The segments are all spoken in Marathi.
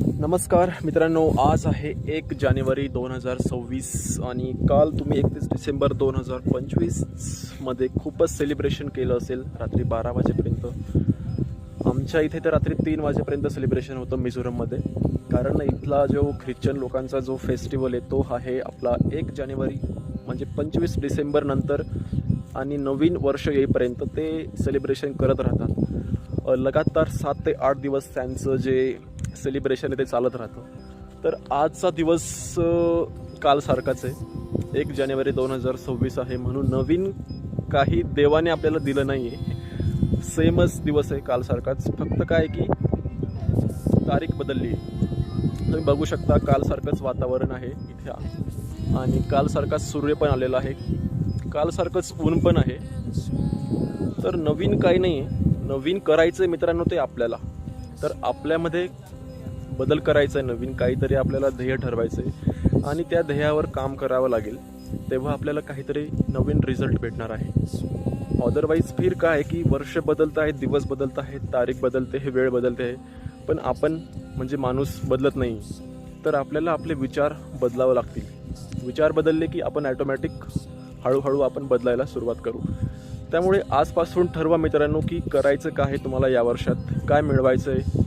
नमस्कार मित्रांनो, आज आहे 1 जानेवारी 2026 आणि काल तुम्ही 31 डिसेंबर 2025 मध्ये खूपच सेलिब्रेशन केलं असेल रात्री 12 वाजेपर्यंत. आमच्या इथे तर रात्री 3 वाजेपर्यंत सेलिब्रेशन होतं मिझोरममध्ये. कारण इथला जो ख्रिश्चन लोकांचा जो फेस्टिवल आहे तो आहे आपला 1 जानेवारी म्हणजे 25 डिसेंबर नंतर आणि नवीन वर्ष येईपर्यंत ते सेलिब्रेशन करत राहतात. लगातार 7 ते 8 दिवस त्यांचं जे सेलिब्रेशन आहे ते चालत राहतं. तर आजचा दिवस कालसारखाच आहे, 1 जानेवारी 2026 आहे. म्हणून नवीन काही देवाने आपल्याला दिलं नाही आहे, सेमच दिवस आहे कालसारखाच. फक्त काय की तारीख बदलली आहे. तुम्ही बघू शकता कालसारखंच वातावरण आहे इथे आणि कालसारखाच सूर्य पण आलेला आहे, कालसारखंच ऊन पण आहे. तर नवीन काही नाही आहे, नवीन करायचं आहे मित्रांनो ते आपल्याला. तर आपल्यामध्ये बदल करायचा आहे, नवीन काहीतरी आपल्याला ध्येय ठरवायचं आहे आणि त्या ध्येयावर काम करावं लागेल. तेव्हा आपल्याला काहीतरी नवीन रिझल्ट भेटणार आहे. अदरवाईज फिर काय आहे की वर्ष बदलत आहेत, दिवस बदलत आहेत, तारीख बदलते, हे वेळ बदलते आहे, पण आपण म्हणजे माणूस बदलत नाही. तर आपल्याला आपले विचार बदलावं लागतील. विचार बदलले की आपण ॲटोमॅटिक हळूहळू आपण बदलायला सुरुवात करू. त्यामुळे आजपासून ठरवा मित्रांनो की करायचं काय आहे, तुम्हाला या वर्षात काय मिळवायचं आहे,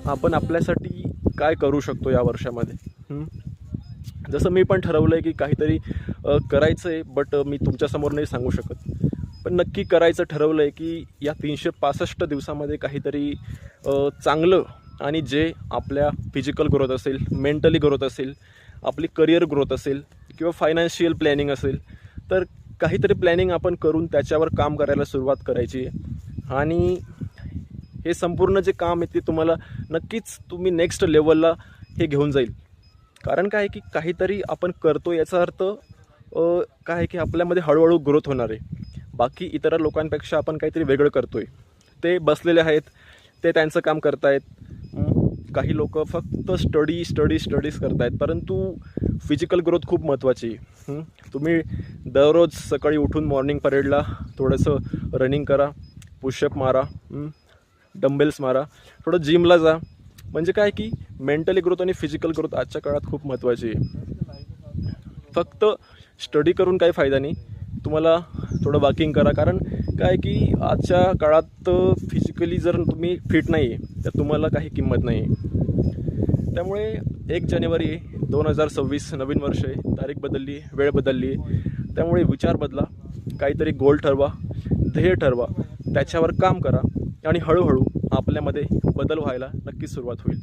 आपण आपल्यासाठी काय करू शकतो या वर्षामध्ये. जसं मी पण ठरवलं आहे की काहीतरी करायचं आहे, बट मी तुमच्यासमोर नाही सांगू शकत. पण नक्की करायचं ठरवलं आहे की या 365 दिवसामध्ये काहीतरी चांगलं आणि जे आपल्या फिजिकल ग्रोथ असेल, मेंटली ग्रोथ असेल, आपली करिअर ग्रोथ असेल किंवा फायनान्शियल प्लॅनिंग असेल, तर काहीतरी प्लॅनिंग आपण करून त्याच्यावर काम करायला सुरुवात करायची आहे. आणि हे संपूर्ण जे काम आहे ते तुम्हाला नक्कीच तुम्ही नेक्स्ट लेवलला हे घेऊन जाईल. कारण काय आहे की काहीतरी आपण करतो याचा अर्थ काय आहे की आपल्यामध्ये हळूहळू ग्रोथ होणार आहे. बाकी इतर लोकांपेक्षा आपण काहीतरी वेगळं करतो आहे. ते बसलेले आहेत, ते त्यांचं काम करतायत. काही लोक फक्त स्टडीज करतायत, परंतु फिजिकल ग्रोथ खूप महत्त्वाची आहे. तुम्ही दररोज सकाळी उठून मॉर्निंग परेडला थोडंसं रनिंग करा, पुशअप मारा, डंबेल्स मारा, थोडं जिमला जा. म्हणजे काय की मेंटली ग्रोथ आणि फिजिकल ग्रोथ आजच्या काळात खूप महत्त्वाची आहे. फक्त स्टडी करून काही फायदा नाही, तुम्हाला थोडं वॉकिंग करा. कारण काय की आजच्या काळात फिजिकली जर तुम्ही फिट नाही आहे तर तुम्हाला काही किंमत नाही आहे. त्यामुळे 1 जानेवारी 2026 नवीन वर्ष आहे, तारीख बदलली, वेळ बदलली आहे. त्यामुळे विचार बदला, काहीतरी गोल ठरवा, ध्येय ठरवा, त्याच्यावर काम करा आणि हळूहळू आपल्यामध्ये बदल व्हायला नक्कीच सुरुवात होईल.